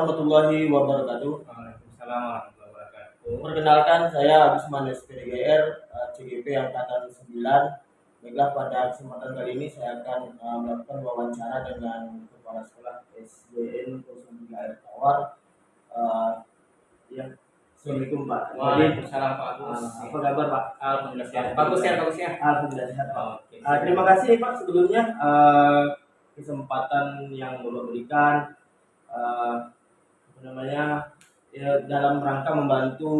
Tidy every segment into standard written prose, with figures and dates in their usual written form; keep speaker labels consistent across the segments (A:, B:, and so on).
A: warahmatullahi wabarakatuh.
B: Waalaikumsalam warahmatullahi wabarakatuh.
A: Perkenalkan, saya Abisman SPDGR, CGP Angkatan 9. Baiklah, pada kesempatan kali ini saya akan melakukan wawancara dengan Kepala Sekolah SDN 03 Air Tawar. Ya, Assalamualaikum Pak.
B: Waalaikumsalam Pak Agus.
A: Apa kabar Pak?
B: Alhamdulillah sehat. Bagus ya.
A: Alhamdulillah sehat Pak.
B: Oke.
A: Terima kasih Pak sebelumnya kesempatan yang Bapak berikan. Dalam rangka membantu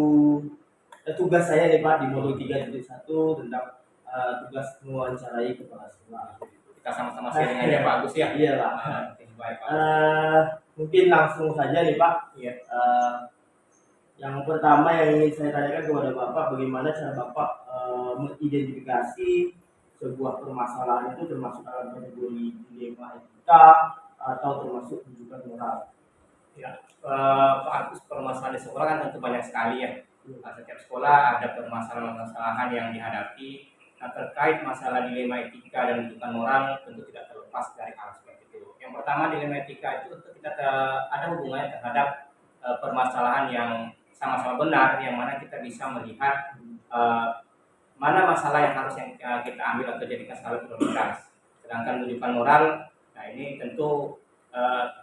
A: tugas saya nih Pak di modul 3.1 tentang tugas mewawancarai kepala sekolah.
B: Kita sama-sama sharing aja Pak Agus ya.
A: Iya Pak.
B: Baik Pak.
A: Mungkin langsung saja nih Pak.
B: Iya.
A: Yang pertama yang ingin saya tanyakan kepada Bapak, bagaimana cara Bapak mengidentifikasi sebuah permasalahan itu termasuk dalam kategori dilema etika atau termasuk rujukan moral?
B: Ya, Pak Agus, permasalahan di sekolah kan tentu banyak sekali ya. Setiap sekolah ada permasalahan-permasalahan yang dihadapi. Nah, terkait masalah dilema etika dan rujukan moral tentu tidak terlepas dari aspek itu. Yang pertama, dilema etika itu tentu kita ada hubungannya terhadap permasalahan yang sama-sama benar, yang mana kita bisa melihat mana masalah yang harus kita ambil atau jadikan skala prioritas. Sedangkan rujukan moral, nah ini tentu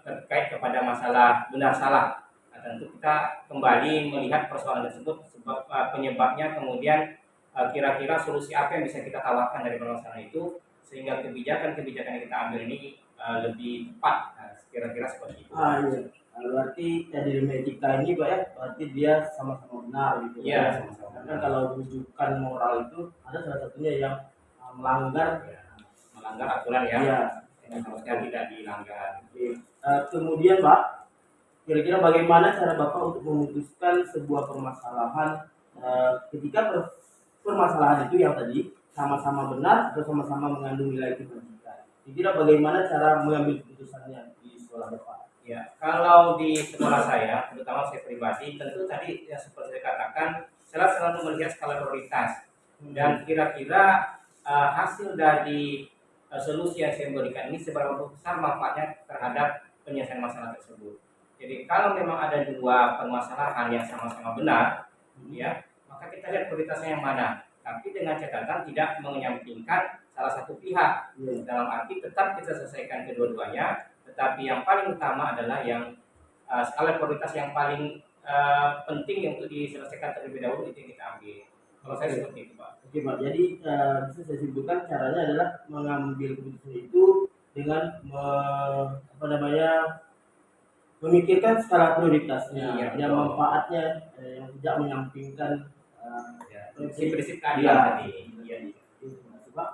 B: terkait kepada masalah benar salah. Nah, tentu kita kembali melihat persoalan tersebut sebab penyebabnya, kemudian kira-kira solusi apa yang bisa kita tawarkan dari permasalahan itu sehingga kebijakan-kebijakan yang kita ambil ini lebih tepat. Nah, kira-kira seperti itu.
A: Iya. Berarti dilema etika ini Pak ya, berarti dia sama-sama benar gitu.
B: Iya, sama-sama.
A: Karena kalau rujukan moral itu ada salah satunya yang melanggar
B: aturan ya.
A: Iya.
B: Yang harusnya tidak dilanggar.
A: Kemudian Pak, kira-kira bagaimana cara Bapak untuk memutuskan sebuah permasalahan ketika permasalahan itu yang tadi sama-sama benar atau sama-sama mengandung nilai kebajikan? Kira-kira bagaimana cara mengambil keputusannya di sekolah Bapak?
B: Ya, kalau di sekolah saya, terutama saya pribadi, tentu tadi yang seperti saya katakan, saya selalu melihat skala prioritas dan kira-kira hasil dari solusi yang saya berikan ini seberapa besar manfaatnya terhadap penyelesaian masalah tersebut. Jadi kalau memang ada dua permasalahan yang sama-sama benar, ya, maka kita lihat prioritasnya yang mana. Tapi dengan catatan tidak menyampingkan salah satu pihak. Dalam arti tetap kita selesaikan kedua-duanya. Tetapi yang paling utama adalah yang skala prioritas yang paling penting untuk diselesaikan terlebih dahulu itu yang kita ambil. Kalau saya seperti itu Pak.
A: Oke Pak, jadi bisa saya simpulkan caranya adalah mengambil keputusan itu dengan memikirkan skala prioritasnya, dan manfaatnya yang tidak menyampingkan
B: prinsip-prinsip keadilan tadi.
A: Iya. Terima kasih Pak.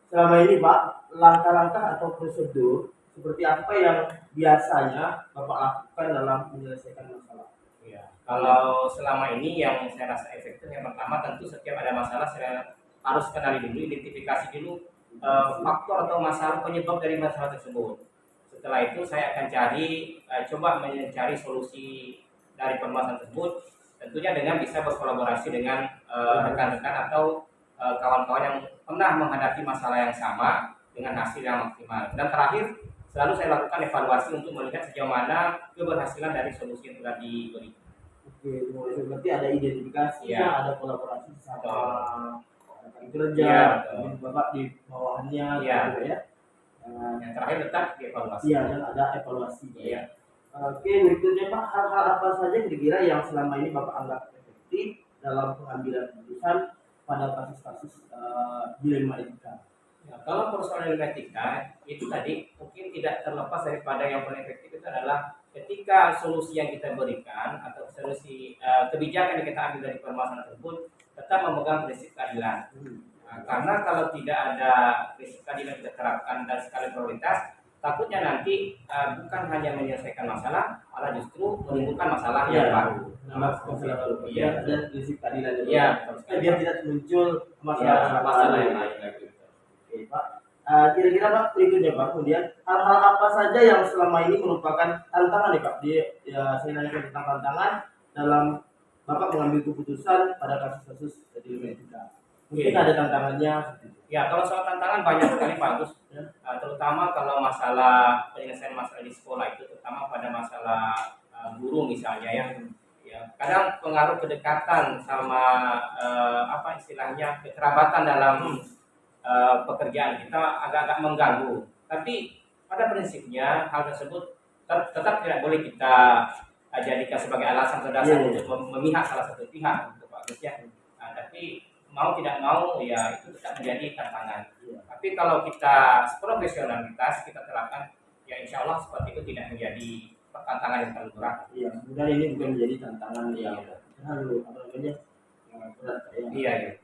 A: Selama ini Pak, langkah-langkah atau prosedur seperti apa yang biasanya Bapak lakukan dalam menyelesaikan masalah?
B: Ya, kalau selama ini yang saya rasa efektif, yang pertama tentu setiap ada masalah saya harus kenali dulu, identifikasi dulu faktor atau masalah penyebab dari masalah tersebut. Setelah itu saya akan coba mencari solusi dari permasalahan tersebut, tentunya dengan bisa berkolaborasi dengan rekan-rekan atau kawan-kawan yang pernah menghadapi masalah yang sama dengan hasil yang maksimal. Dan terakhir, selalu saya lakukan evaluasi untuk melihat sejauh mana keberhasilan dari solusi yang telah diberikan. Oke,
A: berarti ada identifikasi,
B: ya.
A: Ada kolaborasi sama rekan kerja, Bapak di bawahannya,
B: ya.
A: Gitu ya.
B: Yang terakhir tetap dievaluasi.
A: Iya, dan ada evaluasi.
B: Iya.
A: Oke, berikutnya Pak, hal-hal apa saja kira-kira yang selama ini Bapak anggap efektif dalam pengambilan keputusan pada kasus-kasus dilema etika?
B: Ya, kalau persoalan dilema etika itu tadi mungkin tidak terlepas daripada yang paling efektif itu adalah ketika solusi yang kita berikan atau solusi kebijakan yang kita ambil dari permasalahan tersebut tetap memegang prinsip keadilan. Karena kalau tidak ada prinsip keadilan kita terapkan dan skala prioritas, takutnya nanti bukan hanya menyelesaikan masalah, malah justru menimbulkan masalah yang baru.
A: Iya, dan prinsip keadilan.
B: Iya,
A: biar tidak muncul
B: masalah yang lain lagi.
A: Oke Pak, kira-kira Pak berikutnya Pak, kemudian hal-hal apa saja yang selama ini merupakan tantangan nih Pak? Saya nanyakan tentang tantangan dalam Bapak mengambil keputusan pada kasus-kasus dilema etika. Mungkin ada tantangannya.
B: Ya, kalau soal tantangan banyak sekali Pak Agus.
A: Ya.
B: Terutama kalau masalah penyelesaian masalah di sekolah itu, terutama pada masalah guru misalnya ya. Ya, kadang pengaruh kedekatan sama apa istilahnya kekerabatan dalam pekerjaan kita agak-agak mengganggu. Tapi pada prinsipnya hal tersebut tetap tidak boleh kita jadikan sebagai alasan atau dasar untuk memihak salah satu pihak untuk Pak Agus ya. Tapi mau tidak mau ya itu tetap menjadi tantangan. Tapi kalau kita profesionalitas kita terapkan, ya insya Allah seperti itu tidak menjadi tantangan yang terlalu berat.
A: Iya, mudah ini bukan menjadi tantangan yang terlalu berat.
B: Iya.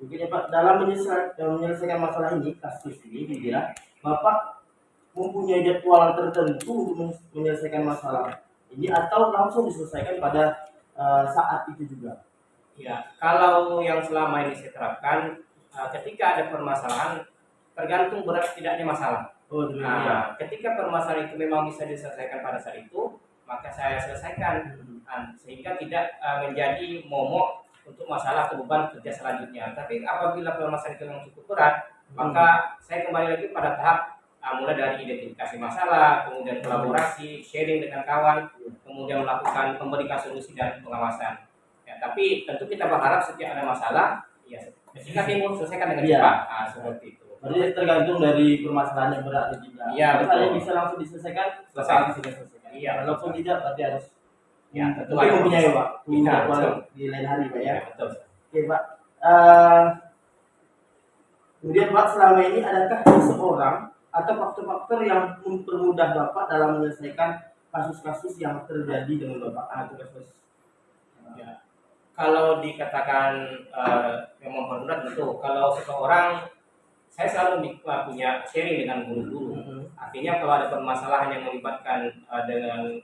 A: Mungkin ya Pak, dalam menyelesaikan masalah ini, kasus ini, kira Bapak mempunyai jadwal tertentu untuk menyelesaikan masalah ini atau langsung diselesaikan pada saat itu juga?
B: Ya, kalau yang selama ini saya terapkan, ketika ada permasalahan, tergantung berat tidaknya masalah. Ketika permasalahan itu memang bisa diselesaikan pada saat itu, maka saya selesaikan, sehingga tidak menjadi momok untuk masalah atau beban kerja selanjutnya. Tapi apabila permasalahan itu yang cukup berat, maka saya kembali lagi pada tahap mulai dari identifikasi masalah, kemudian kolaborasi, sharing dengan kawan, kemudian melakukan memberikan solusi dan pengawasan. Ya, tapi tentu kita berharap setiap ada masalah, ya ketika timbul selesaikan dengan cepat. Seperti itu.
A: Berarti tergantung dari permasalahan yang berat atau tidak.
B: Iya, betul.
A: Yang bisa langsung diselesaikan, selesaikan.
B: Iya,
A: walaupun tidak berarti harus.
B: Ya, tentu
A: mungkin mempunyai Pak.
B: Iya,
A: Di lain hari Pak ya.
B: Betul.
A: Oke Pak. Kemudian Pak, selama ini adakah seseorang atau faktor-faktor yang mempermudah Bapak dalam menyelesaikan kasus-kasus yang terjadi dengan Bapak atau kasus?
B: Ya. Kalau dikatakan yang mempermudah tentu, kalau seseorang, saya selalu punya sharing dengan guru-guru. Artinya kalau ada permasalahan yang melibatkan dengan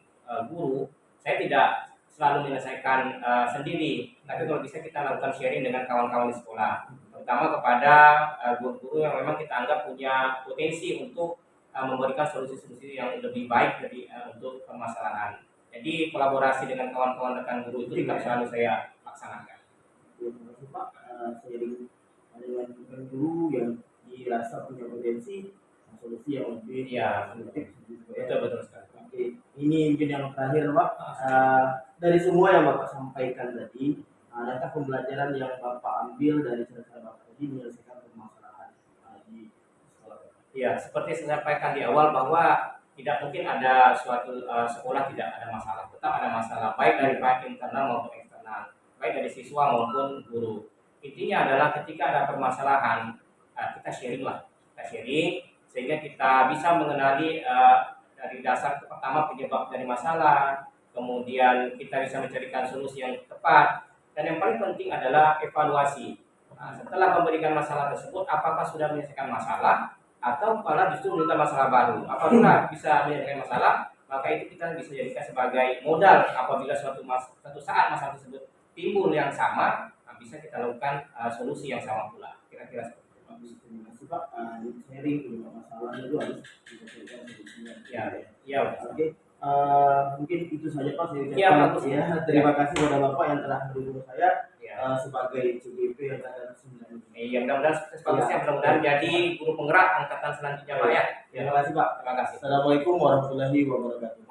B: guru, saya tidak selalu menyelesaikan sendiri. Tapi kalau bisa kita lakukan sharing dengan kawan-kawan di sekolah, terutama kepada guru-guru yang memang kita anggap punya potensi untuk memberikan solusi-solusi yang lebih baik dari untuk permasalahan. Jadi kolaborasi dengan kawan-kawan rekan guru itu juga selalu saya laksanakan.
A: Terima kasih Pak. Sharing dengan guru yang dirasa punya potensi solusi yang lebih
B: betul sekali.
A: Oke, ini mungkin yang terakhir Pak. Dari semua yang Bapak sampaikan tadi, adakah pembelajaran yang Bapak ambil dari cerita Bapak tadi menyelesaikan permasalahan di sekolah?
B: Ya, seperti saya sampaikan di awal bahwa tidak mungkin ada suatu sekolah tidak ada masalah. Tetap ada masalah baik dari pihak internal maupun eksternal, baik dari siswa maupun guru. Intinya adalah ketika ada permasalahan, kita sharing sehingga kita bisa mengenali dari dasar pertama penyebab dari masalah, kemudian kita bisa mencarikan solusi yang tepat, dan yang paling penting adalah evaluasi. Setelah memberikan masalah tersebut, apakah sudah menyelesaikan masalah atau malah justru menimbulkan masalah baru. Apabila bisa menyelesaikan masalah, maka itu kita bisa jadikan sebagai modal apabila suatu saat masalah tersebut timbul yang sama, bisa kita lakukan solusi yang sama pula. Kira-kira seperti itu.
A: Terima kasih Pak. Sharing tentang masalah itu harus diselesaikan solusinya.
B: Ya.
A: Oke. Mungkin itu saja Pak.
B: Saya
A: terima kasih kepada Bapak yang telah mendukung saya sebagai CGP angkatan 9.
B: Iya, mudah-mudahan sukses bagusnya, mudah-mudahan jadi guru penggerak angkatan selanjutnya Pak ya.
A: Terima kasih Pak.
B: Terima kasih.
A: Assalamualaikum warahmatullahi wabarakatuh.